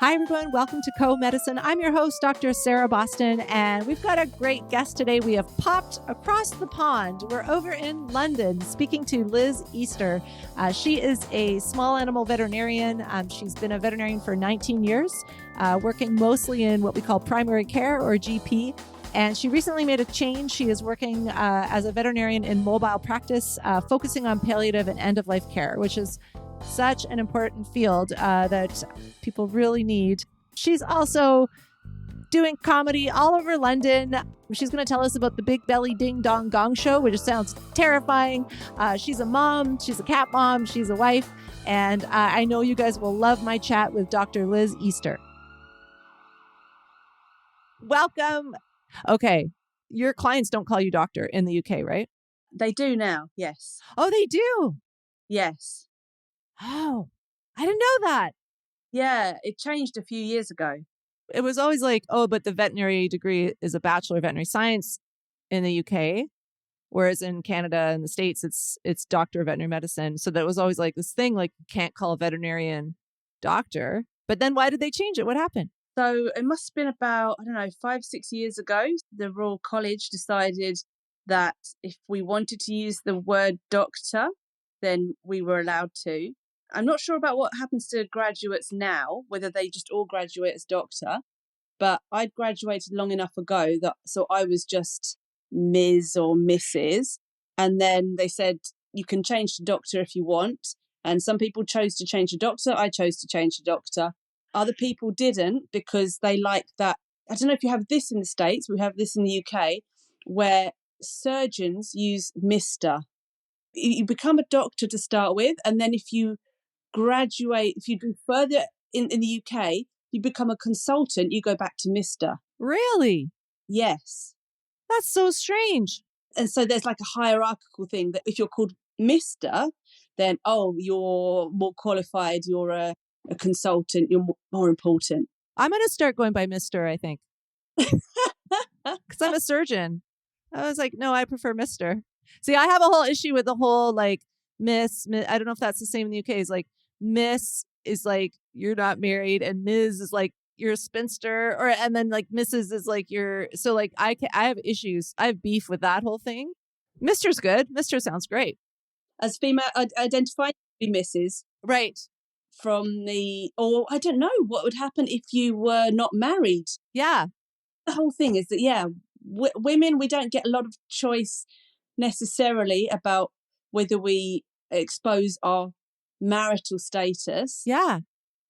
Hi, everyone. Welcome to Comedicine. I'm your host, Dr. Sarah Boston, and we've got a great guest today. We have popped across the pond. We're over in London speaking to Liz Easter. She is a small animal veterinarian. She's been a veterinarian for 19 years, working mostly in what we call primary care or GP. And she recently made a change. She is working as a veterinarian in mobile practice, focusing on palliative and end-of-life care, which is such an important field that people really need. She's also doing comedy all over London. She's going to tell us about the Big Belly Ding Dong Gong show, which sounds terrifying. She's a mom. She's a cat mom. She's a wife. And I know you guys will love my chat with Dr. Liz Easter. Welcome. Okay. Your clients don't call you doctor in the UK, right? They do now, yes. Oh, they do? Yes. Oh, I didn't know that. Yeah, it changed a few years ago. It was always like, oh, but the veterinary degree is a Bachelor of Veterinary Science in the UK, whereas in Canada and the States, it's Doctor of Veterinary Medicine. So that was always like this thing, like you can't call a veterinarian doctor. But then why did they change it? What happened? So it must have been about, 5-6 years ago, the Royal College decided that if we wanted to use the word doctor, then we were allowed to. I'm not sure about what happens to graduates now, whether they just all graduate as doctor, but I'd graduated long enough ago so I was just Ms. or Mrs. And then they said, you can change to doctor if you want. And some people chose to change to doctor. I chose to change to doctor. Other people didn't because they like that. I don't know if you have this in the States, we have this in the UK, where surgeons use Mr. You become a doctor to start with, and then if you graduate, if you do further in the UK, you become a consultant, you go back to Mr. Really? Yes. That's so strange. And so there's like a hierarchical thing that if you're called Mr., then, you're more qualified, you're a consultant, you're more important. I'm going to start going by Mr., I think. Because I'm a surgeon. I was like, no, I prefer Mr. See, I have a whole issue with the whole like Miss. I don't know if that's the same in the UK. Is like Miss is like you're not married, and Ms. is like you're a spinster, and then like Mrs. is like you're. So like I have issues. I have beef with that whole thing. Mr.'s good. Mr. sounds great. As female, identify to be Mrs. Right. Or I don't know what would happen if you were not married. Yeah. The whole thing is that, women, we don't get a lot of choice necessarily about whether we expose our marital status. Yeah.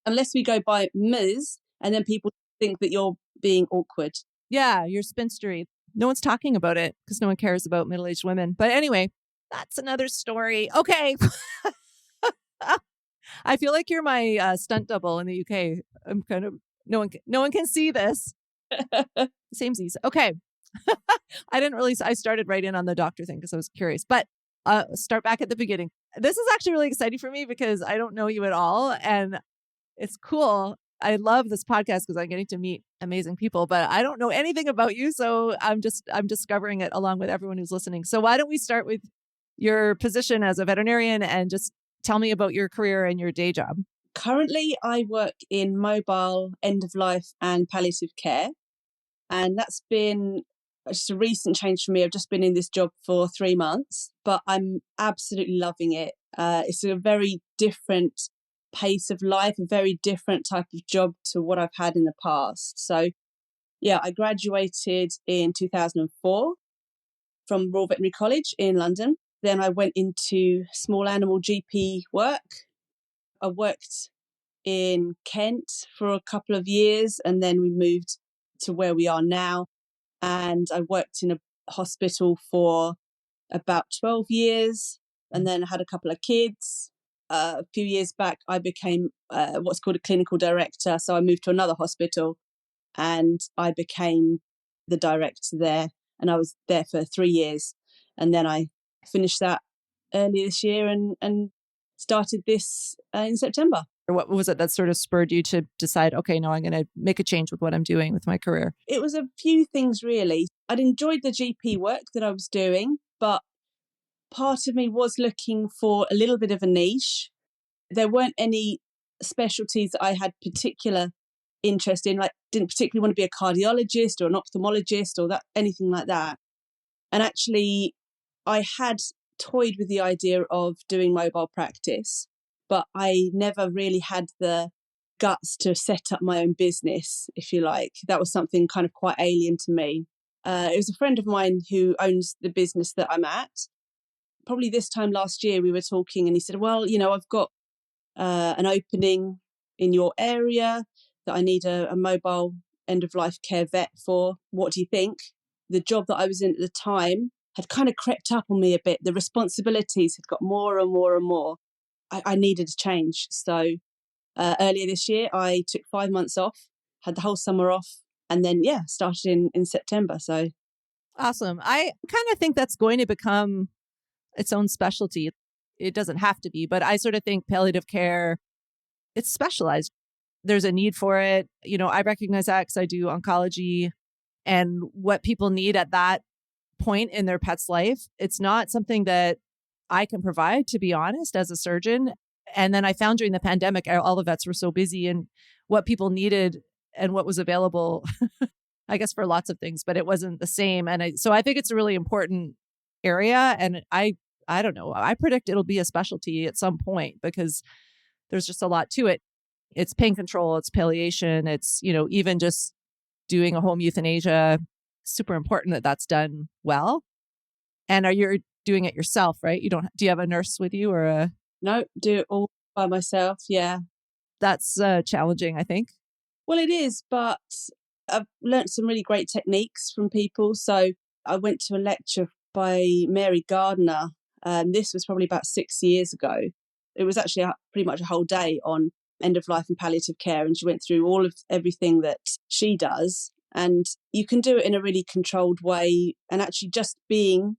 Unless we go by Ms. and then people think that you're being awkward. Yeah, you're spinstery. No one's talking about it because no one cares about middle-aged women. But anyway, that's another story. Okay. I feel like you're my stunt double in the UK. I'm kind of no one can see this. Samesies. Okay. I started right in on the doctor thing because I was curious, but start back at the beginning. This is actually really exciting for me because I don't know you at all. And it's cool. I love this podcast because I'm getting to meet amazing people, but I don't know anything about you. So I'm discovering it along with everyone who's listening. So why don't we start with your position as a veterinarian and just tell me about your career and your day job. Currently, I work in mobile end-of-life and palliative care. And that's been just a recent change for me. I've just been in this job for 3 months, but I'm absolutely loving it. It's a very different pace of life, a very different type of job to what I've had in the past. So, I graduated in 2004 from Royal Veterinary College in London. Then I went into small animal GP work. I worked in Kent for a couple of years, and then we moved to where we are now. And I worked in a hospital for about 12 years, and then I had a couple of kids. A few years back, I became what's called a clinical director. So I moved to another hospital and I became the director there. And I was there for 3 years. And then I finished that early this year and started this in September. Or what was it that sort of spurred you to decide, okay, no, I'm going to make a change with what I'm doing with my career? It was a few things, really. I'd enjoyed the GP work that I was doing, but part of me was looking for a little bit of a niche. There weren't any specialties that I had particular interest in, like didn't particularly want to be a cardiologist or an ophthalmologist or that anything like that. And actually, I had toyed with the idea of doing mobile practice, but I never really had the guts to set up my own business, if you like. That was something kind of quite alien to me. It was a friend of mine who owns the business that I'm at. Probably this time last year, we were talking and he said, well, I've got an opening in your area that I need a mobile end-of-life care vet for. What do you think? The job that I was in at the time had kind of crept up on me a bit. The responsibilities had got more and more and more. I needed a change. So earlier this year, I took 5 months off, had the whole summer off, and then, started in September. So Awesome. I kind of think that's going to become its own specialty. It doesn't have to be, but I sort of think palliative care, it's specialized. There's a need for it. I recognize that because I do oncology, and what people need at that point in their pet's life, it's not something that I can provide, to be honest, as a surgeon. And then I found during the pandemic, all the vets were so busy, and what people needed and what was available, I guess for lots of things, but it wasn't the same. And so I think it's a really important area. And I don't know, I predict it'll be a specialty at some point because there's just a lot to it. It's pain control, it's palliation, it's, even just doing a home euthanasia, super important that that's done well. And are you doing it yourself, right? Do you have a nurse with you or a? No, do it all by myself. Yeah. That's challenging, I think. Well, it is, but I've learnt some really great techniques from people. So I went to a lecture by Mary Gardner. This was probably about 6 years ago. It was actually pretty much a whole day on end of life and palliative care. And she went through all of everything that she does. And you can do it in a really controlled way. And actually just being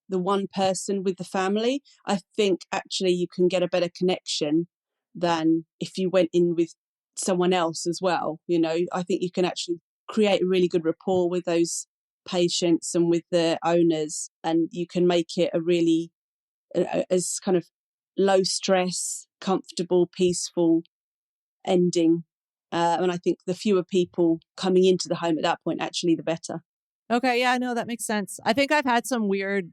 the one person with the family, I think actually you can get a better connection than if you went in with someone else as well. I think you can actually create a really good rapport with those patients and with the owners, and you can make it a really as kind of low stress, comfortable, peaceful ending. And I think the fewer people coming into the home at that point, actually, the better. Okay. Yeah, no, that makes sense. I think I've had some weird,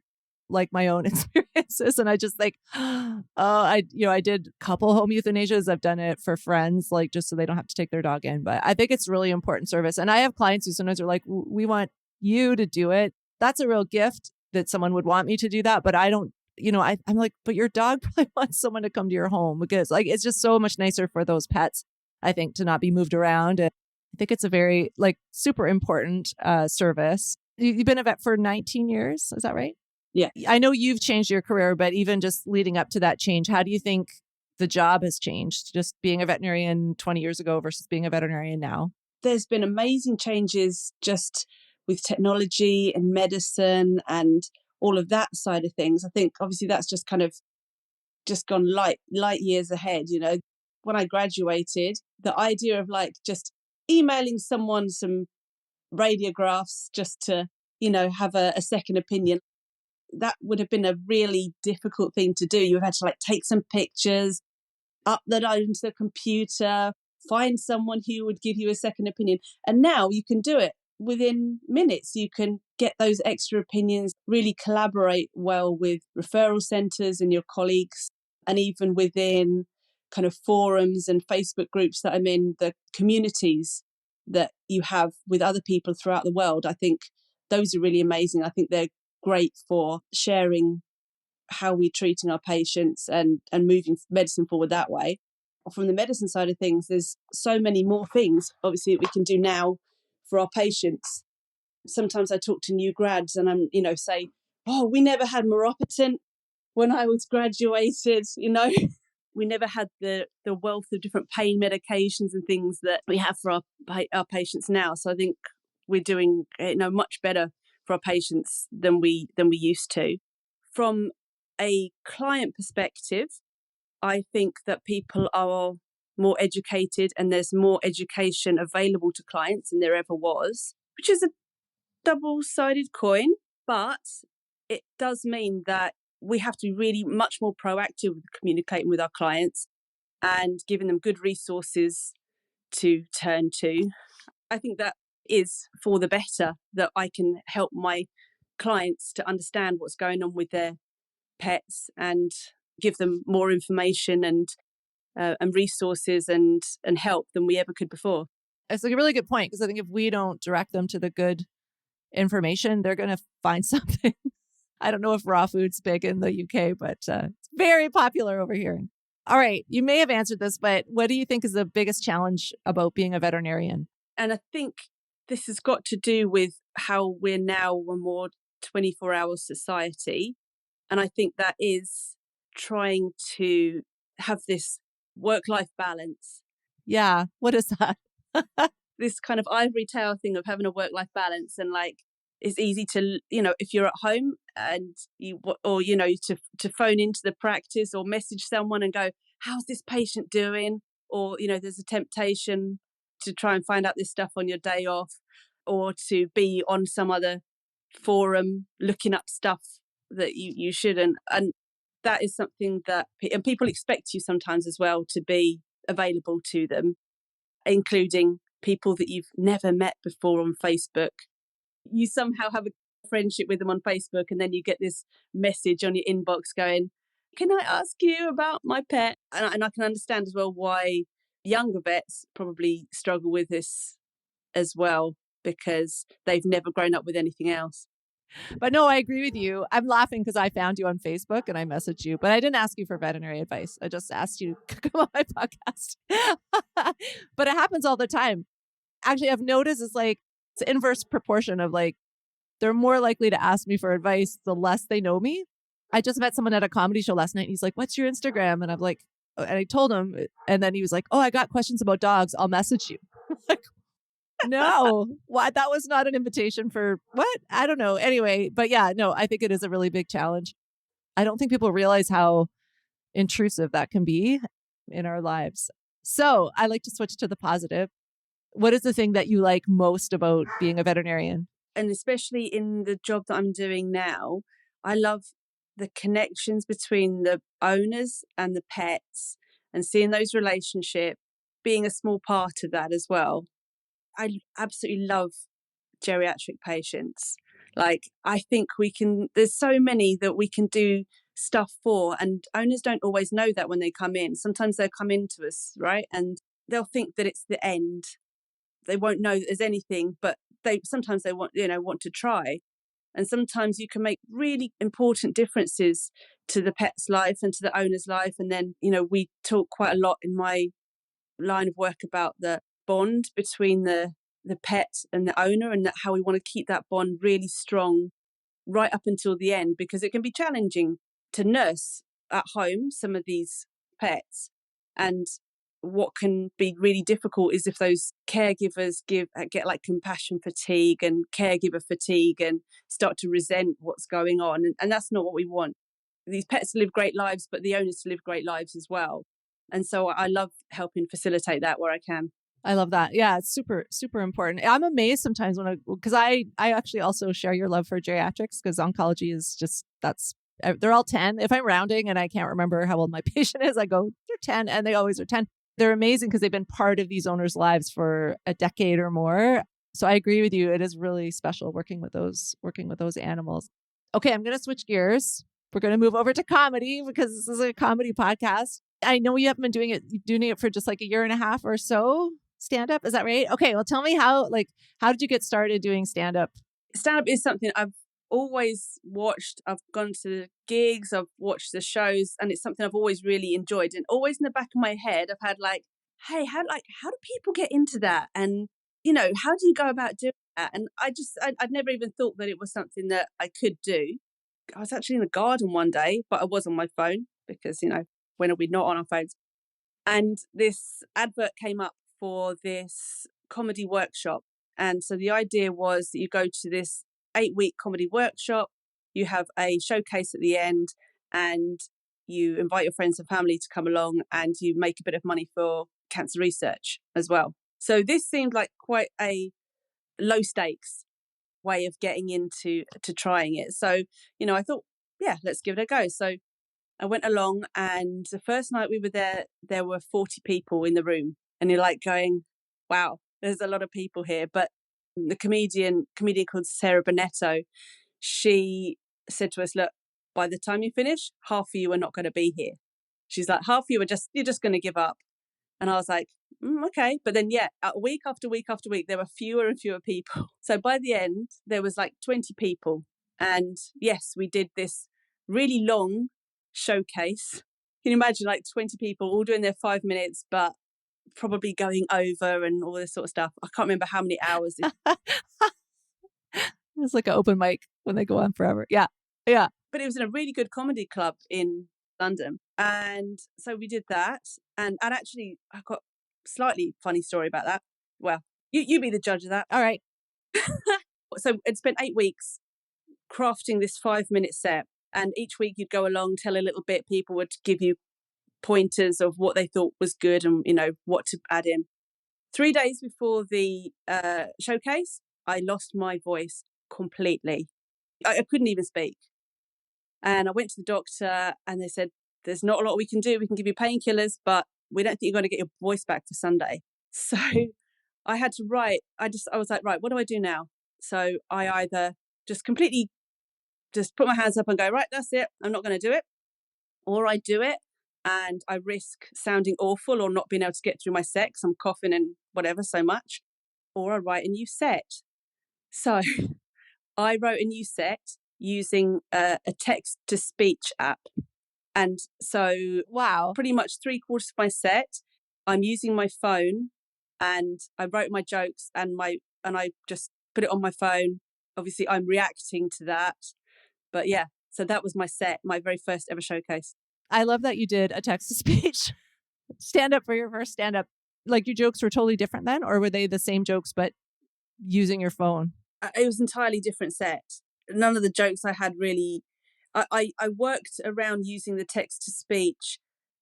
like my own experiences, and I just I did a couple home euthanasias. I've done it for friends, like just so they don't have to take their dog in. But I think it's really important service. And I have clients who sometimes are like, we want you to do it. That's a real gift that someone would want me to do that. But I don't, I'm like, but your dog probably wants someone to come to your home because it's just so much nicer for those pets, I think, to not be moved around. And I think it's a very super important service. You've been a vet for 19 years. Is that right? Yeah. I know you've changed your career, but even just leading up to that change, how do you think the job has changed? Just being a veterinarian 20 years ago versus being a veterinarian now? There's been amazing changes just with technology and medicine and all of that side of things. I think obviously that's just kind of just gone light years ahead. When I graduated, the idea of just emailing someone some radiographs just to, have a second opinion, that would have been a really difficult thing to do. You would have had to take some pictures, upload it into the computer, find someone who would give you a second opinion. And now you can do it within minutes. You can get those extra opinions, really collaborate well with referral centres and your colleagues, and even within kind of forums and Facebook groups that I'm in, the communities that you have with other people throughout the world. I think those are really amazing. I think they're great for sharing how we're treating our patients and moving medicine forward that way. From the medicine side of things, there's so many more things, obviously, that we can do now for our patients. Sometimes I talk to new grads and I'm, say, oh, we never had neuropathin when I was graduated, We never had the wealth of different pain medications and things that we have for our patients now. So I think we're doing, much better for our patients than we used to. From a client perspective, I think that people are more educated and there's more education available to clients than there ever was, which is a double-sided coin, but it does mean that we have to be really much more proactive with communicating with our clients and giving them good resources to turn to. I think that is for the better, that I can help my clients to understand what's going on with their pets and give them more information and resources and help than we ever could before. It's like a really good point, because I think if we don't direct them to the good information, they're going to find something. I don't know if raw food's big in the UK, but it's very popular over here. All right. You may have answered this, but what do you think is the biggest challenge about being a veterinarian? And I think this has got to do with how we're now a more 24-hour society. And I think that is trying to have this work-life balance. Yeah. What is that? This kind of ivory tower thing of having a work-life balance, and like, it's easy to, if you're at home and to phone into the practice or message someone and go, how's this patient doing? Or, there's a temptation to try and find out this stuff on your day off, or to be on some other forum looking up stuff that you shouldn't. And that is something that and people expect you sometimes as well to be available to them, including people that you've never met before on Facebook. You somehow have a friendship with them on Facebook, and then you get this message on your inbox going, can I ask you about my pet? And I can understand as well why younger vets probably struggle with this as well, because they've never grown up with anything else. But no, I agree with you. I'm laughing because I found you on Facebook and I messaged you, but I didn't ask you for veterinary advice. I just asked you to come on my podcast. But it happens all the time. Actually, I've noticed it's like it's an inverse proportion of like, they're more likely to ask me for advice the less they know me. I just met someone at a comedy show last night, and he's like, what's your Instagram? And I'm like, and I told him, and then he was like, oh, I got questions about dogs. I'll message you. Like, no, what? That was not an invitation for what? I don't know. Anyway, but yeah, no, I think it is a really big challenge. I don't think people realize how intrusive that can be in our lives. So I like to switch to the positive. What is the thing that you like most about being a veterinarian? And especially in the job that I'm doing now, I love the connections between the owners and the pets, and seeing those relationships, being a small part of that as well. I absolutely love geriatric patients. Like, I think there's so many that we can do stuff for, and owners don't always know that when they come in. Sometimes they'll come into us, right? And they'll think that it's the end. They won't know that there's anything, but sometimes they want to try. And sometimes you can make really important differences to the pet's life and to the owner's life. And then, we talk quite a lot in my line of work about the bond between the pet and the owner, and that how we want to keep that bond really strong right up until the end, because it can be challenging to nurse at home some of these pets. And what can be really difficult is if those caregivers get like compassion fatigue and caregiver fatigue and start to resent what's going on. And that's not what we want. These pets live great lives, but the owners live great lives as well. And so I love helping facilitate that where I can. I love that. Yeah, it's super, super important. I'm amazed sometimes because I actually also share your love for geriatrics, because oncology is just, they're all 10. If I'm rounding and I can't remember how old my patient is, I go, they're 10, and they always are 10. They're amazing because they've been part of these owners' lives for a decade or more. So I agree with you. It is really special working with those animals. Okay, I'm going to switch gears. We're going to move over to comedy, because this is a comedy podcast. I know you haven't been doing it for just like a year and a half or so. Stand up, is that right? Okay, well, tell me how did you get started doing stand up? Stand up is something I've always watched. I've gone to the gigs, I've watched the shows, and it's something I've always really enjoyed. And always in the back of my head, I've had like, hey, how do people get into that? And how do you go about doing that? And I'd never even thought that it was something that I could do. I was actually in the garden one day, but I was on my phone, because when are we not on our phones? And this advert came up for this comedy workshop. And so the idea was that you go to this 8-week comedy workshop, you have a showcase at the end, and you invite your friends and family to come along, and you make a bit of money for cancer research as well. So this seemed like quite a low stakes way of getting into trying it. So, I thought, yeah, let's give it a go. So I went along, and the first night we were there were 40 people in the room, and you're like going, wow, there's a lot of people here. But the comedian called Sarah Bonetto, she said to us, look, by the time you finish, half of you are not going to be here. She's like, half of you you're just going to give up. And I was like, okay. But then, week after week after week, there were fewer and fewer people. So by the end, there was like 20 people. And yes, we did this really long showcase. Can you imagine like 20 people all doing their 5 minutes, but probably going over and all this sort of stuff. I can't remember how many hours. It's like an open mic when they go on forever. Yeah. Yeah. But it was in a really good comedy club in London. And so we did that. And actually, I've got a slightly funny story about that. Well, you be the judge of that. All right. So I'd spent 8 weeks crafting this 5-minute set. And each week you'd go along, tell a little bit. People would give you pointers of what they thought was good and, what to add in. 3 days before the showcase, I lost my voice completely. I couldn't even speak. And I went to the doctor and they said, there's not a lot we can do. We can give you painkillers, but we don't think you're going to get your voice back for Sunday. So I had to write. I was like, right, what do I do now? So I either just completely just put my hands up and go, right, that's it. I'm not going to do it. Or I do it and I risk sounding awful or not being able to get through my set because I'm coughing and whatever so much. Or I write a new set. So I wrote a new set using a text-to-speech app. And so wow, pretty much 3/4 of my set, I'm using my phone and I wrote my jokes and I just put it on my phone. Obviously, I'm reacting to that. But yeah, so that was my set, my very first ever showcase. I love that you did a text-to-speech stand-up for your first stand-up. Like your jokes were totally different then, or were they the same jokes but using your phone? It was an entirely different set. None of the jokes I had really... I worked around using the text-to-speech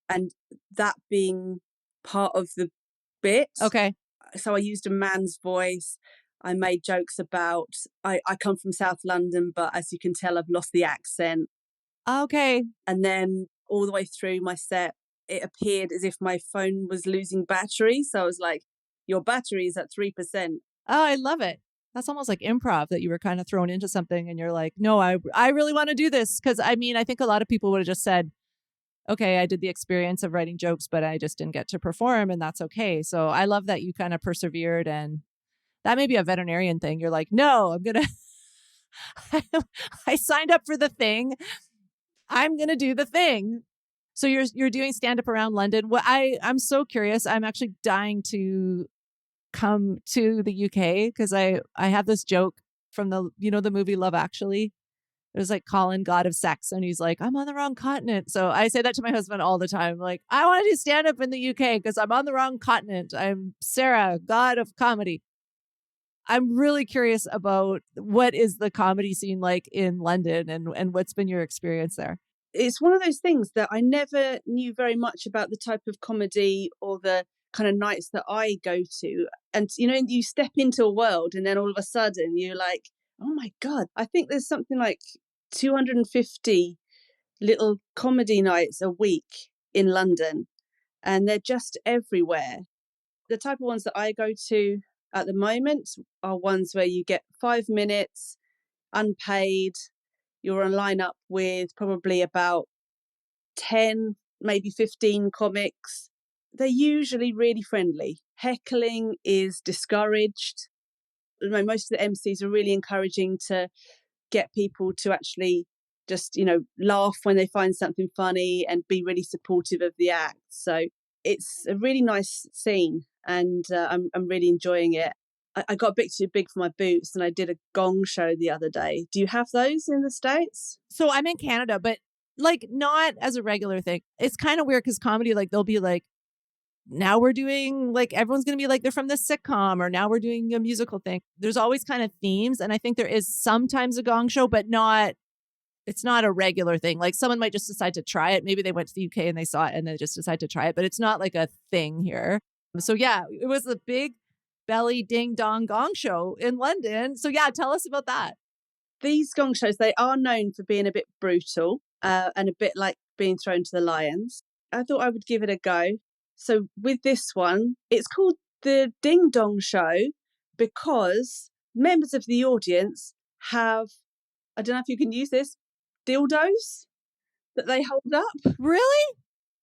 and that being part of the bit. Okay. So I used a man's voice. I made jokes about... I come from South London, but as you can tell, I've lost the accent. Okay. And then all the way through my set, it appeared as if my phone was losing battery. So I was like, your battery is at 3%. Oh, I love it. That's almost like improv, that you were kind of thrown into something and you're like, no, I really want to do this. Because I mean, I think a lot of people would have just said, okay, I did the experience of writing jokes, but I just didn't get to perform and that's okay. So I love that you kind of persevered, and that may be a veterinarian thing. You're like, no, I'm going to, I signed up for the thing. I'm going to do the thing. So you're doing stand up around London. Well, I'm so curious. I'm actually dying to come to the UK because I have this joke from the movie Love Actually. It was like Colin, God of Sex, and he's like, I'm on the wrong continent. So I say that to my husband all the time. Like, I want to do stand up in the UK because I'm on the wrong continent. I'm Sarah, God of comedy. I'm really curious about what is the comedy scene like in London and what's been your experience there? It's one of those things that I never knew very much about, the type of comedy or the kind of nights that I go to. And, you step into a world and then all of a sudden you're like, oh my God, I think there's something like 250 little comedy nights a week in London, and they're just everywhere. The type of ones that I go to at the moment are ones where you get 5 minutes, unpaid. You're on lineup with probably about 10, maybe 15 comics. They're usually really friendly. Heckling is discouraged. Most of the MCs are really encouraging to get people to actually just, laugh when they find something funny and be really supportive of the act. So it's a really nice scene, and I'm really enjoying it. I got a bit too big for my boots and I did a Gong show the other day. Do you have those in the States? So I'm in Canada, but like not as a regular thing. It's kind of weird because comedy, like they'll be like, now we're doing like, everyone's going to be like, they're from this sitcom, or now we're doing a musical thing. There's always kind of themes. And I think there is sometimes a Gong show, but it's not a regular thing. Like someone might just decide to try it. Maybe they went to the UK and they saw it and they just decide to try it, but it's not like a thing here. So yeah, it was a big belly ding dong Gong show in London. So yeah, tell us about that. These Gong shows, they are known for being a bit brutal and a bit like being thrown to the lions. I thought I would give it a go. So with this one, it's called The Ding Dong Show, because members of the audience have, I don't know if you can use this, dildos that they hold up. Really?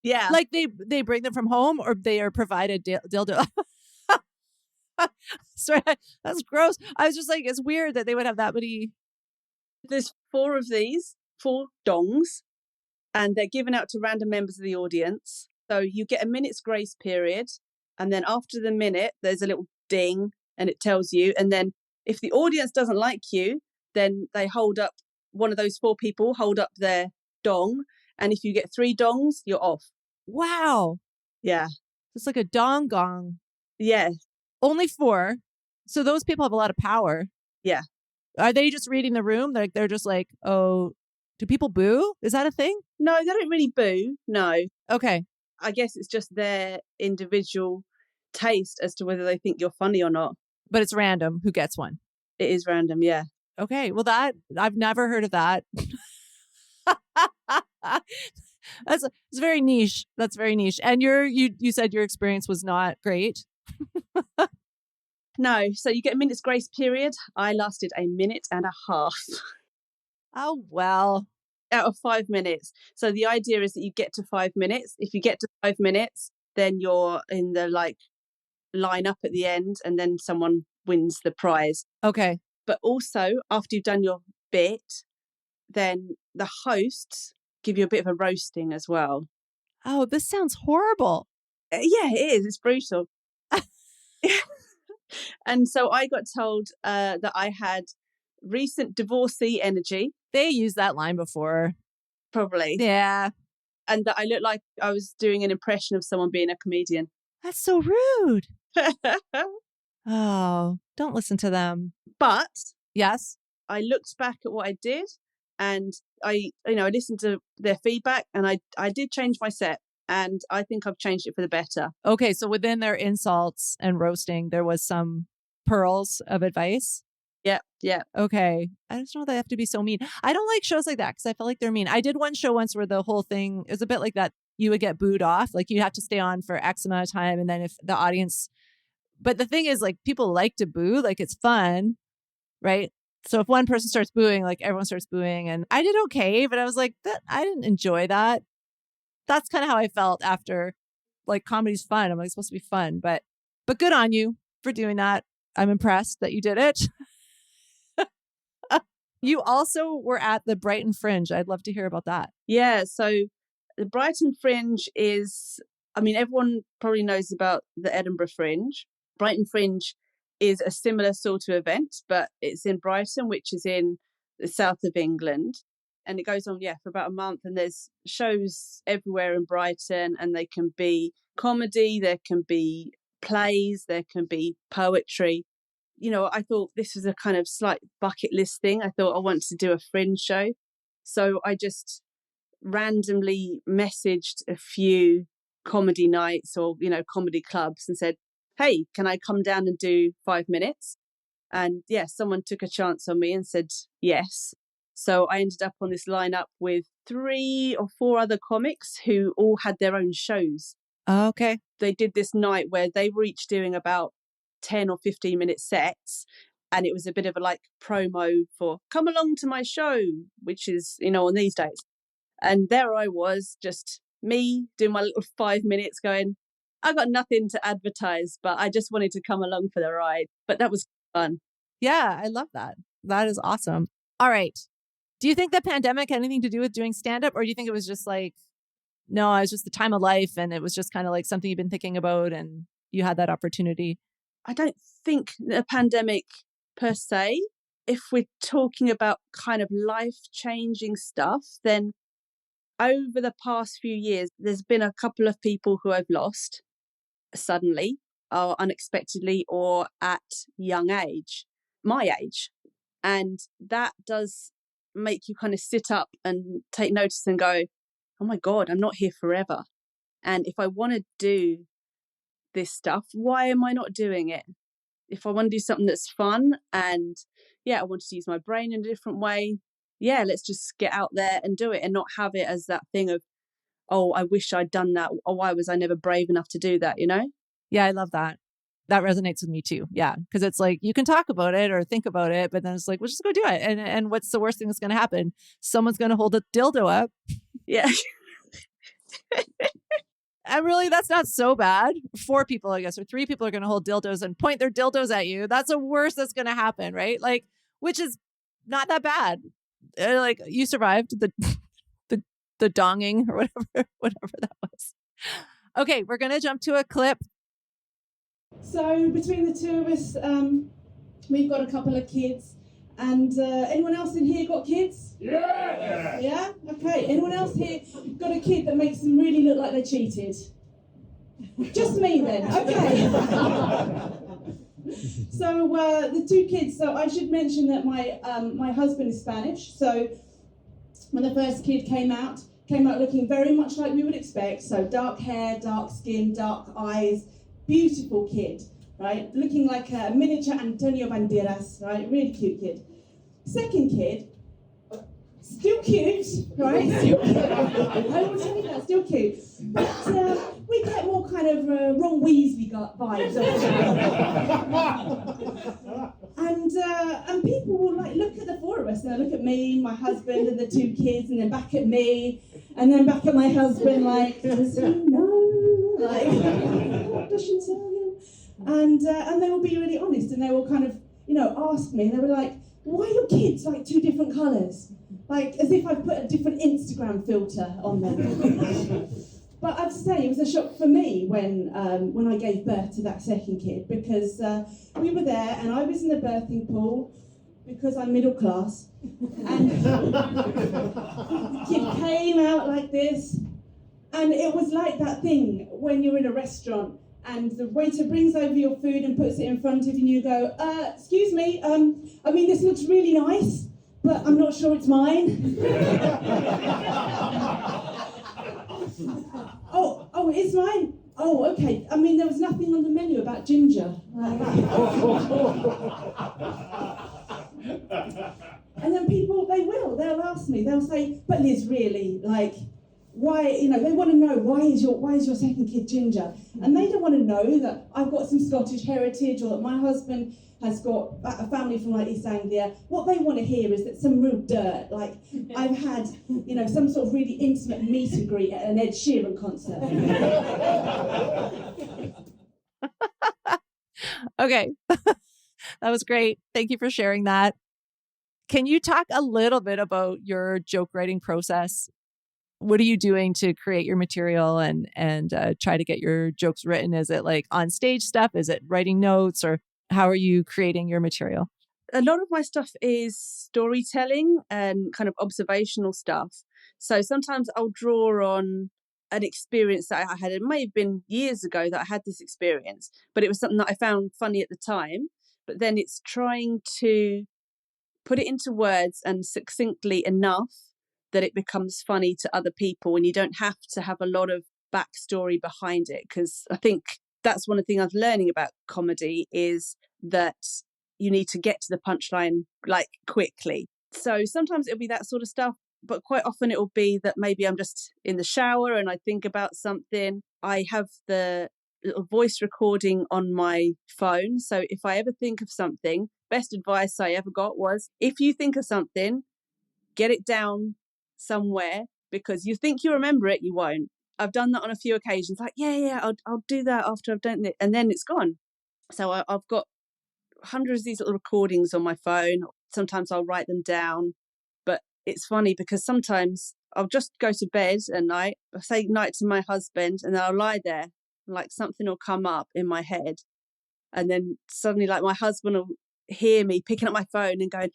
Yeah. Like they bring them from home, or they are provided dildo. Sorry, that's gross. I was just like, it's weird that they would have that many. There's 4 of these, 4 dongs, and they're given out to random members of the audience. So you get a minute's grace period. And then after the minute, there's a little ding and it tells you. And then if the audience doesn't like you, then they hold up, one of those 4 people hold up their dong. And if you get 3 dongs, you're off. Wow. Yeah. It's like a dong gong. Yeah. Only 4. So those people have a lot of power. Yeah. Are they just reading the room? They're just like, oh, do people boo? Is that a thing? No, they don't really boo. No. Okay. I guess it's just their individual taste as to whether they think you're funny or not. But it's random who gets one. It is random, yeah. Okay. Well, that I've never heard of that. It's very niche. That's very niche. And you said your experience was not great. No, so you get a minute's grace period. I lasted a minute and a half. Oh, well. Out of 5 minutes. So the idea is that you get to 5 minutes. If you get to 5 minutes, then you're in the line up at the end, and then someone wins the prize. Okay. But also, after you've done your bit, then the hosts give you a bit of a roasting as well. Oh, this sounds horrible. Yeah, it is. It's brutal. And so I got told that I had recent divorcee energy. They used that line before. Probably. Yeah. And that I looked like I was doing an impression of someone being a comedian. That's so rude. Oh, don't listen to them. But yes, I looked back at what I did, and I listened to their feedback, and I did change my set, and I think I've changed it for the better. Okay, so within their insults and roasting, there was some pearls of advice. Yeah. Okay. I just know they have to be so mean. I don't like shows like that because I feel like they're mean. I did one show once where the whole thing is a bit like that. You would get booed off. Like you have to stay on for X amount of time. And then if the audience, but the thing is like people like to boo, like it's fun, right? So if one person starts booing, like everyone starts booing, and I did okay, but I was like, I didn't enjoy that. That's kind of how I felt after, like, comedy's fun. I'm like, it's supposed to be fun, but good on you for doing that. I'm impressed that you did it. You also were at the Brighton Fringe. I'd love to hear about that. Yeah. So the Brighton Fringe is, everyone probably knows about the Edinburgh Fringe. Brighton Fringe is a similar sort of event, but it's in Brighton, which is in the south of England. And it goes on, for about a month. And there's shows everywhere in Brighton, and they can be comedy, there can be plays, there can be poetry. I thought this was a kind of slight bucket list thing. I thought I wanted to do a fringe show. So I just randomly messaged a few comedy nights or, comedy clubs and said, hey, can I come down and do 5 minutes? And someone took a chance on me and said yes. So I ended up on this lineup with 3 or 4 other comics who all had their own shows. Okay. They did this night where they were each doing about 10 or 15 minute sets, and it was a bit of a promo for come along to my show, which is on these days. And there I was, just me doing my little 5 minutes going, I got nothing to advertise, but I just wanted to come along for the ride. But that was fun. Yeah, I love that. That is awesome. All right. Do you think the pandemic had anything to do with doing stand-up, or do you think it was just no, it was just the time of life and it was just kind of like something you've been thinking about and you had that opportunity? I don't think a pandemic per se. If we're talking about kind of life-changing stuff, then over the past few years, there's been a couple of people who I've lost suddenly or unexpectedly or at young age, my age. And that does make you kind of sit up and take notice and go, oh my God, I'm not here forever. And if I want to do this stuff, why am I not doing it? If I want to do something that's fun and I want to use my brain in a different way, let's just get out there and do it and not have it as that thing of, oh, I wish I'd done that, or why was I never brave enough to do that, Yeah, I love that. That resonates with me too. Yeah. Cause it's like, you can talk about it or think about it, but then it's like, well, just go do it. And what's the worst thing that's going to happen? Someone's going to hold a dildo up. Yeah. And really, that's not so bad. 4 people, I guess, or 3 people are going to hold dildos and point their dildos at you. That's the worst that's going to happen, right? Like, which is not that bad. Like, you survived the donging or whatever that was. Okay, we're going to jump to a clip. So between the two of us, we've got a couple of kids. And anyone else in here got kids? Yeah! Yeah? Okay. Anyone else here got a kid that makes them really look like they cheated? Just me then. Okay. So the 2 kids. So I should mention that my husband is Spanish. So when the first kid came out looking very much like we would expect. So dark hair, dark skin, dark eyes, beautiful kid. Right, looking like a miniature Antonio Banderas, right? Really cute kid. Second kid, still cute, right? Still cute. I will tell you that, still cute. But we get more kind of Ron Weasley vibes. And people will like look at the 4 of us, and they look at me, my husband, and the 2 kids, and then back at me, and then back at my husband, like, does he know? Like, what does she tell him? And they will be really honest, and they will kind of, ask me, and they were like, why are your kids like 2 different colours? Like, as if I've put a different Instagram filter on them. But I have to say, it was a shock for me when I gave birth to that second kid, because we were there, and I was in the birthing pool, because I'm middle class, and the kid came out like this, and it was like that thing when you're in a restaurant, and the waiter brings over your food and puts it in front of you, and you go, excuse me, I mean, this looks really nice, but I'm not sure it's mine. Oh, it is mine? Oh, okay. I mean, there was nothing on the menu about ginger. And then people, they'll ask me, they'll say, but Liz, really, like, why, they want to know, why is your second kid ginger? And they don't want to know that I've got some Scottish heritage, or that my husband has got a family from like East Anglia. What they want to hear is that some real dirt, like I've had, some sort of really intimate meet and greet at an Ed Sheeran concert. Okay. That was great. Thank you for sharing that. Can you talk a little bit about your joke writing process? What are you doing to create your material and try to get your jokes written? Is it like on stage stuff? Is it writing notes, or how are you creating your material? A lot of my stuff is storytelling and kind of observational stuff. So sometimes I'll draw on an experience that I had. It may have been years ago that I had this experience, but it was something that I found funny at the time. But then it's trying to put it into words and succinctly enough that it becomes funny to other people, and you don't have to have a lot of backstory behind it. Because I think that's one of the things I'm learning about comedy, is that you need to get to the punchline like quickly. So sometimes it'll be that sort of stuff, but quite often it'll be that maybe I'm just in the shower and I think about something. I have the little voice recording on my phone. So if I ever think of something, best advice I ever got was, if you think of something, get it down somewhere, because you think you remember it, you won't. I've done that on a few occasions, like, I'll do that after I've done it, and then it's gone. So I've got hundreds of these little recordings on my phone. Sometimes I'll write them down, but it's funny because sometimes I'll just go to bed at night, I'll say night to my husband, and then I'll lie there, and like something will come up in my head, and then suddenly like my husband will hear me picking up my phone and going,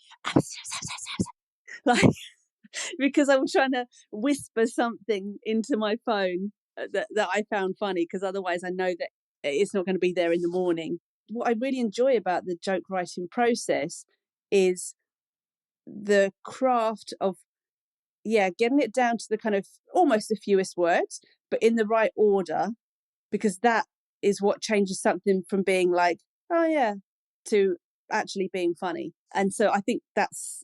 like, because I'm trying to whisper something into my phone that I found funny, because otherwise I know that it's not going to be there in the morning. What I really enjoy about the joke writing process is the craft of, getting it down to the kind of almost the fewest words, but in the right order, because that is what changes something from being like, oh yeah, to actually being funny. And so I think that's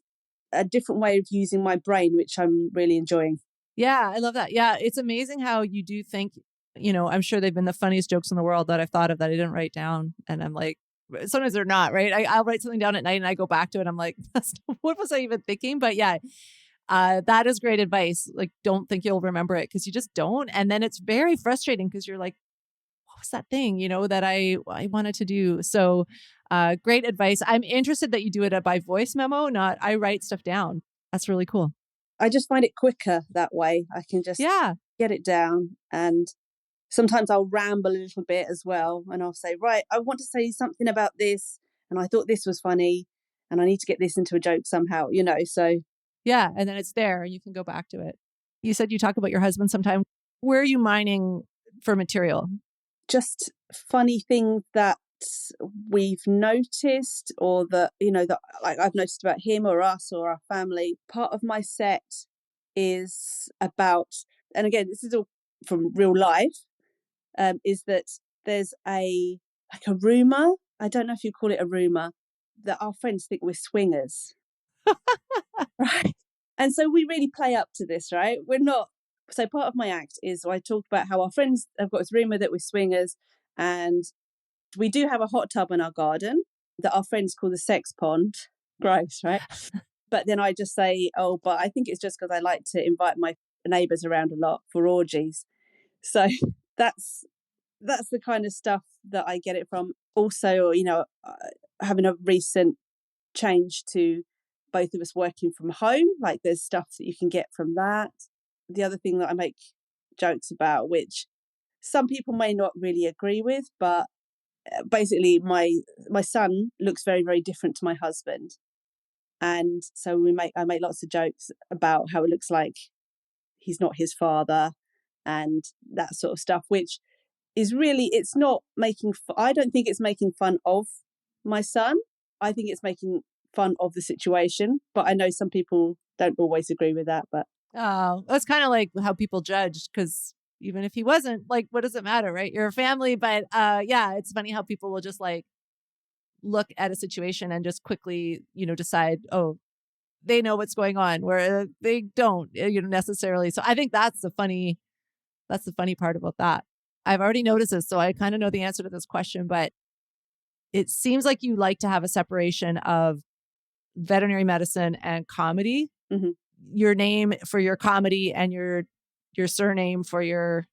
a different way of using my brain, which I'm really enjoying. Yeah, I love that. Yeah, it's amazing how you do think I'm sure they've been the funniest jokes in the world that I've thought of that I didn't write down. And I'm like, sometimes they're not, right? I'll write something down at night and I go back to it. I'm like, what was I even thinking? But yeah, that is great advice. Like, don't think you'll remember it because you just don't. And then it's very frustrating because you're like, what was that thing, that I wanted to do? So great advice. I'm interested that you do it by voice memo, not I write stuff down. That's really cool. I just find it quicker that way. I can just get it down, and sometimes I'll ramble a little bit as well, and I'll say, right, I want to say something about this, and I thought this was funny, and I need to get this into a joke somehow, so. Yeah, and then it's there, and you can go back to it. You said you talk about your husband sometime. Where are you mining for material? Just funny things that we've noticed, or that, that like I've noticed about him or us or our family. Part of my set is about, and again, this is all from real life, is that there's a rumor, I don't know if you call it a rumor, that our friends think we're swingers. Right? And so we really play up to this, right? We're not. So part of my act is I talk about how our friends have got this rumor that we're swingers, and we do have a hot tub in our garden that our friends call the sex pond. Gross, right? But then I just say, oh, but I think it's just because I like to invite my neighbours around a lot for orgies. So that's the kind of stuff that I get it from. Also, having a recent change to both of us working from home, like there's stuff that you can get from that. The other thing that I make jokes about, which some people may not really agree with, but basically my son looks very, very different to my husband. And so I make lots of jokes about how it looks like he's not his father and that sort of stuff, which is really, it's not making, I don't think it's making fun of my son. I think it's making fun of the situation, but I know some people don't always agree with that. But that's kind of like how people judge, because even if he wasn't, like, what does it matter, right? You're a family. But yeah, it's funny how people will just like look at a situation and just quickly, decide, oh, they know what's going on, where they don't, necessarily. So I think that's the funny part about that. I've already noticed this, so I kind of know the answer to this question, but it seems like you like to have a separation of veterinary medicine and comedy. Mm-hmm. Your name for your comedy and your surname for your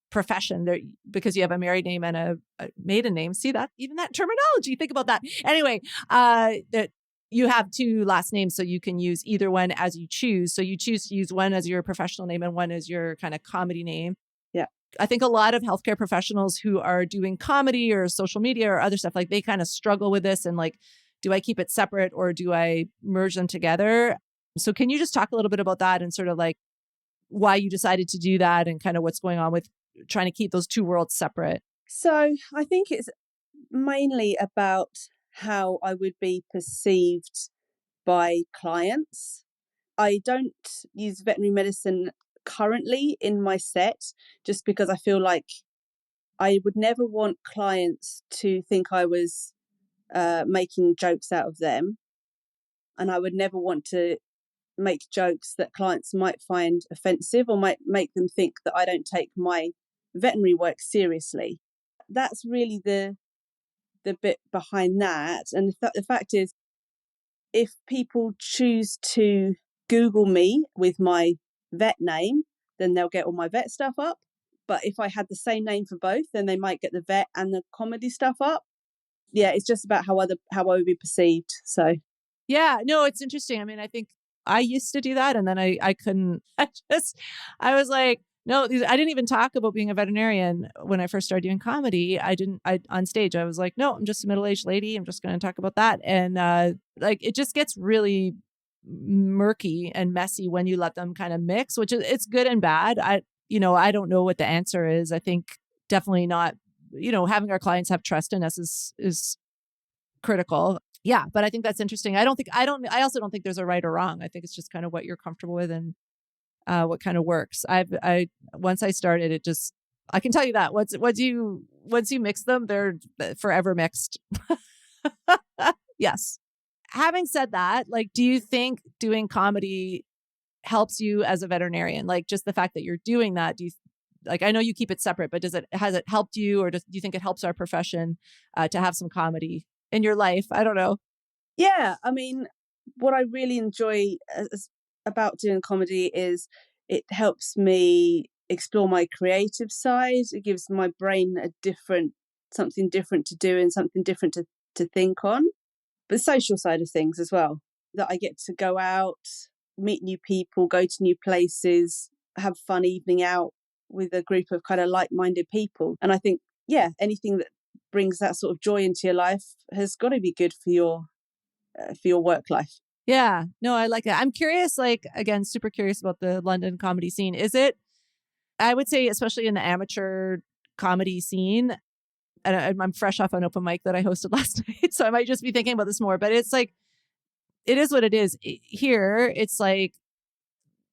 profession, there, because you have a married name and a maiden name. See that? Even that terminology. Think about that. Anyway, that you have two last names, so you can use either one as you choose. So you choose to use one as your professional name and one as your kind of comedy name. Yeah. I think a lot of healthcare professionals who are doing comedy or social media or other stuff, like they kind of struggle with this and like, do I keep it separate or do I merge them together? So can you just talk a little bit about that and sort of like why you decided to do that and kind of what's going on with trying to keep those two worlds separate? So I think it's mainly about how I would be perceived by clients. I don't use veterinary medicine currently in my set just because I feel like I would never want clients to think I was making jokes out of them. And I would never want to make jokes that clients might find offensive or might make them think that I don't take my veterinary work seriously. That's really the bit behind that. And the fact is, if people choose to Google me with my vet name, then they'll get all my vet stuff up. But if I had the same name for both, then they might get the vet and the comedy stuff up. Yeah, it's just about how I would be perceived. So yeah, no, it's interesting. I mean, I think I used to do that, and then I couldn't. I was like, no, I didn't even talk about being a veterinarian when I first started doing comedy. I on stage. I was like, no, I'm just a middle-aged lady. I'm just going to talk about that. And like, it just gets really murky and messy when you let them kind of mix, which is, it's good and bad. I don't know what the answer is. I think definitely not, having our clients have trust in us is critical. Yeah, but I think that's interesting. I also don't think there's a right or wrong. I think it's just kind of what you're comfortable with and what kind of works. Once I started, it just, I can tell you that once you mix them, they're forever mixed. Yes. Having said that, like, do you think doing comedy helps you as a veterinarian? Like, just the fact that you're doing that, Like, I know you keep it separate, but has it helped you, or do you think it helps our profession to have some comedy in your life? I don't know. Yeah, I mean, what I really enjoy about doing comedy is it helps me explore my creative side. It gives my brain something different to do and something different to think on. But the social side of things as well, that I get to go out, meet new people, go to new places, have fun evening out with a group of kind of like-minded people. And I think, yeah, anything that brings that sort of joy into your life has got to be good for your work life. Yeah, no, I like that. I'm curious, like, again, super curious about the London comedy scene. Is it, I would say, especially in the amateur comedy scene, and I'm fresh off an open mic that I hosted last night, so I might just be thinking about this more, but it's like, it is what it is. Here, it's like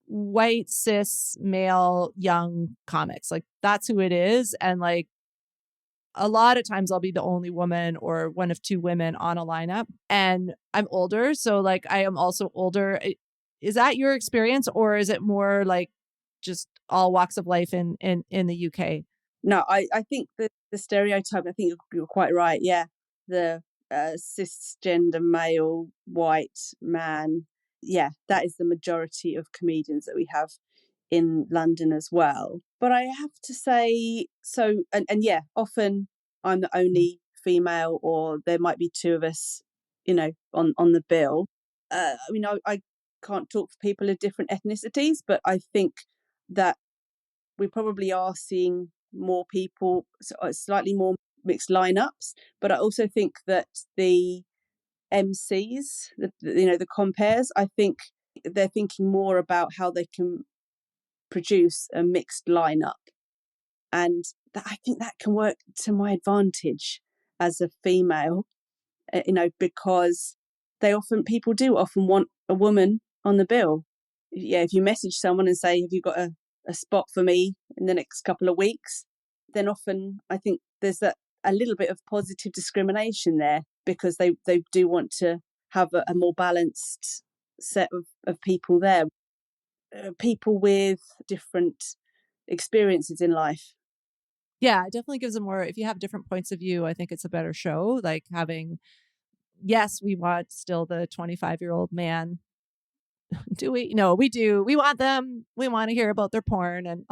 white, cis, male, young comics. Like, that's who it is. And like, a lot of times I'll be the only woman or one of two women on a lineup. And I'm older. So like, I am also older. Is that your experience, or is it more like just all walks of life in the UK? No, I think the stereotype, I think you're quite right. Yeah. The cisgender male, white man. Yeah, that is the majority of comedians that we have in London as well. But I have to say, so, and yeah, often I'm the only female, or there might be two of us, on the bill. I mean, I can't talk for people of different ethnicities, but I think that we probably are seeing more people, slightly more mixed lineups. But I also think that the MCs, the compares, I think they're thinking more about how they can produce a mixed lineup, and I think that can work to my advantage as a female, because people do often want a woman on the bill. Yeah, if you message someone and say, have you got a spot for me in the next couple of weeks, then often I think there's a little bit of positive discrimination there, because they do want to have a more balanced set of people there. People with different experiences in life. Yeah, it definitely gives them more. If you have different points of view, I think it's a better show. Like having, yes, we want still the 25-year-old man. Do we? No, we do. We want them. We want to hear about their porn and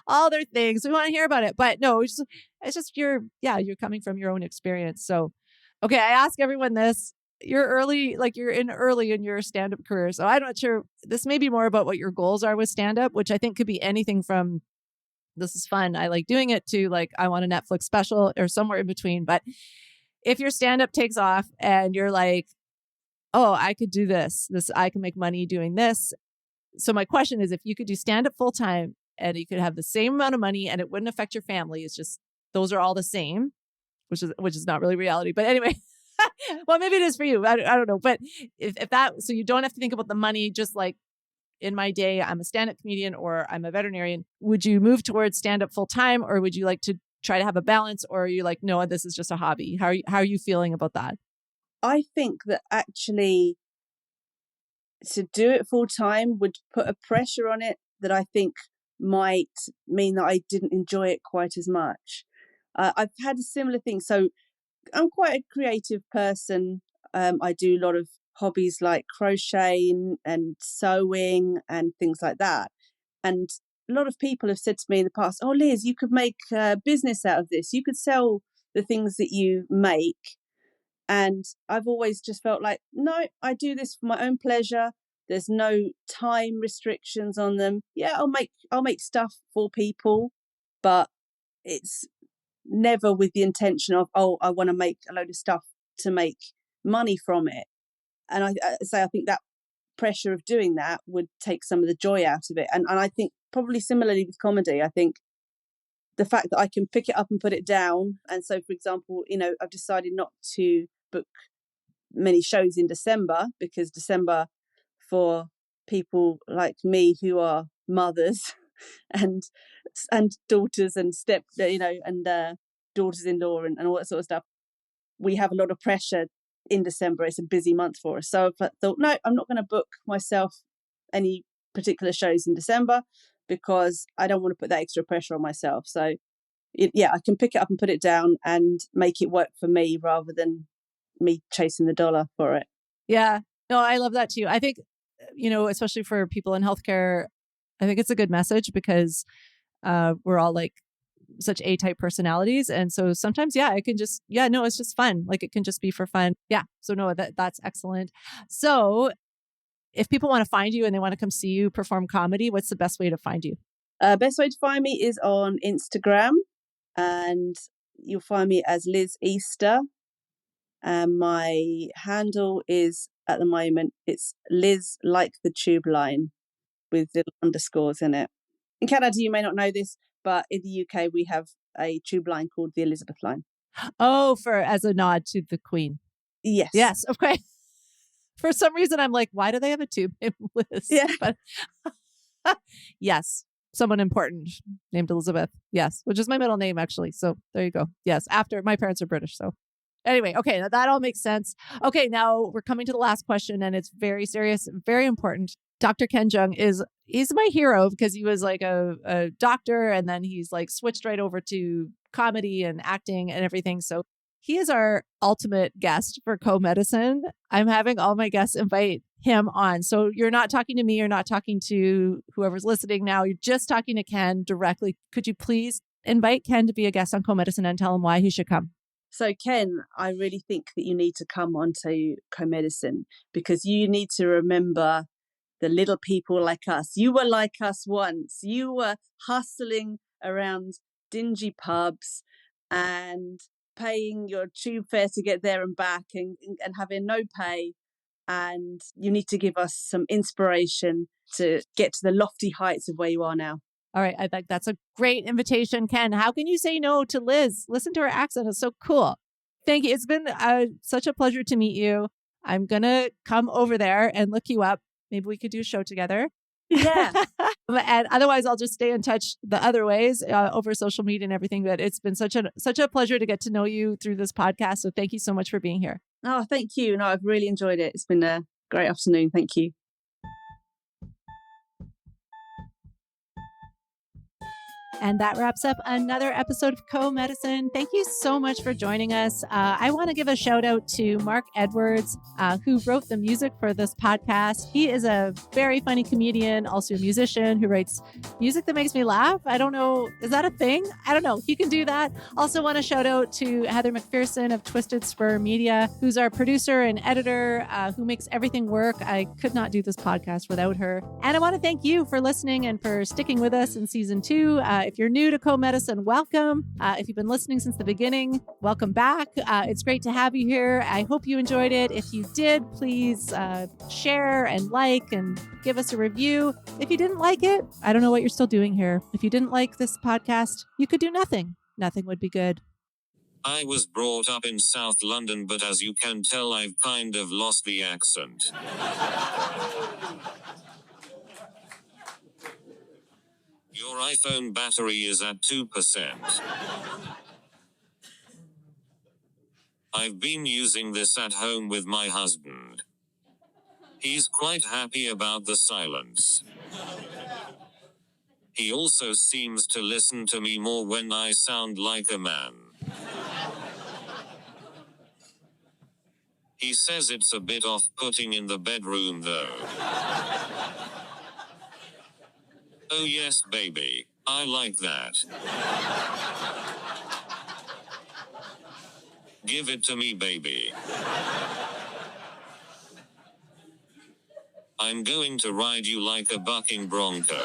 all their things. We want to hear about it. But no, it's just you're coming from your own experience. So, okay, I ask everyone this. You're early in your stand-up career. So I'm not sure. This may be more about what your goals are with stand-up, which I think could be anything from this is fun, I like doing it, to like, I want a Netflix special, or somewhere in between. But if your stand-up takes off and you're like, oh, I could do this, I can make money doing this. So my question is, if you could do stand-up full time and you could have the same amount of money and it wouldn't affect your family, it's just, those are all the same, which is not really reality. But anyway, well, maybe it is for you. I don't know. But if that, so you don't have to think about the money, just like, in my day, I'm a stand-up comedian or I'm a veterinarian. Would you move towards stand-up full time, or would you like to try to have a balance, or are you like, no, this is just a hobby? How are you feeling about that? I think that actually to do it full time would put a pressure on it that I think might mean that I didn't enjoy it quite as much. I've had a similar thing. So I'm quite a creative person. I do a lot of hobbies like crocheting and sewing and things like that. And a lot of people have said to me in the past, oh, Liz, you could make a business out of this. You could sell the things that you make. And I've always just felt like, no, I do this for my own pleasure. There's no time restrictions on them. Yeah, I'll make stuff for people, but it's never with the intention of, oh, I want to make a load of stuff to make money from it. And I think that pressure of doing that would take some of the joy out of it. And I think probably similarly with comedy, I think the fact that I can pick it up and put it down. And so, for example, I've decided not to book many shows in December, because December for people like me who are mothers and daughters and daughters-in-law and all that sort of stuff, we have a lot of pressure in December. It's a busy month for us. So I thought, no, I'm not going to book myself any particular shows in December, because I don't want to put that extra pressure on myself. So I can pick it up and put it down and make it work for me rather than me chasing the dollar for it. Yeah. No, I love that too. I think, especially for people in healthcare, I think it's a good message because we're all like such A-type personalities. And so sometimes, it can just, it's just fun. Like it can just be for fun. Yeah. So no, that's excellent. So if people want to find you and they want to come see you perform comedy, what's the best way to find you? Best way to find me is on Instagram, and you'll find me as Liz Easter. And my handle is, at the moment, it's Liz like the tube line with little underscores in it. In Canada, you may not know this, but in the UK, we have a tube line called the Elizabeth line. Oh, as a nod to the Queen. Yes. Yes. Okay. For some reason, I'm like, why do they have a tube named Liz? Yeah. But yes, someone important named Elizabeth. Yes, which is my middle name, actually. So there you go. Yes, after my parents are British. So anyway, okay, that all makes sense. Okay, now we're coming to the last question, and it's very serious, very important. Dr. Ken Jeong he's my hero because he was like a doctor, and then he's like switched right over to comedy and acting and everything. So he is our ultimate guest for Comedicine. I'm having all my guests invite him on. So you're not talking to me. You're not talking to whoever's listening now. You're just talking to Ken directly. Could you please invite Ken to be a guest on Comedicine and tell him why he should come? So, Ken, I really think that you need to come onto Comedicine because you need to remember the little people like us. You were like us once. You were hustling around dingy pubs and paying your tube fare to get there and back and having no pay. And you need to give us some inspiration to get to the lofty heights of where you are now. All right. I think that's a great invitation, Ken. How can you say no to Liz? Listen to her accent. It's so cool. Thank you. It's been such a pleasure to meet you. I'm going to come over there and look you up. Maybe we could do a show together. Yeah. And otherwise, I'll just stay in touch the other ways over social media and everything. But it's been such a pleasure to get to know you through this podcast. So thank you so much for being here. Oh, thank you. No, I've really enjoyed it. It's been a great afternoon. Thank you. And that wraps up another episode of Comedicine. Thank you so much for joining us. I want to give a shout out to Mark Edwards, who wrote the music for this podcast. He is a very funny comedian, also a musician who writes music that makes me laugh. I don't know. Is that a thing? I don't know. He can do that. Also want to shout out to Heather McPherson of Twisted Spur Media, who's our producer and editor, who makes everything work. I could not do this podcast without her. And I want to thank you for listening and for sticking with us in season 2. If you're new to Comedicine, welcome. If you've been listening since the beginning, welcome back. It's great to have you here. I hope you enjoyed it. If you did, please share and like and give us a review. If you didn't like it, I don't know what you're still doing here. If you didn't like this podcast, you could do nothing. Nothing would be good. I was brought up in South London, but as you can tell, I've kind of lost the accent. Your iPhone battery is at 2%. I've been using this at home with my husband. He's quite happy about the silence. He also seems to listen to me more when I sound like a man. He says it's a bit off-putting in the bedroom though. Oh yes, baby, I like that. Give it to me, baby. I'm going to ride you like a bucking bronco.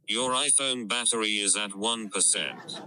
Your iPhone battery is at 1%.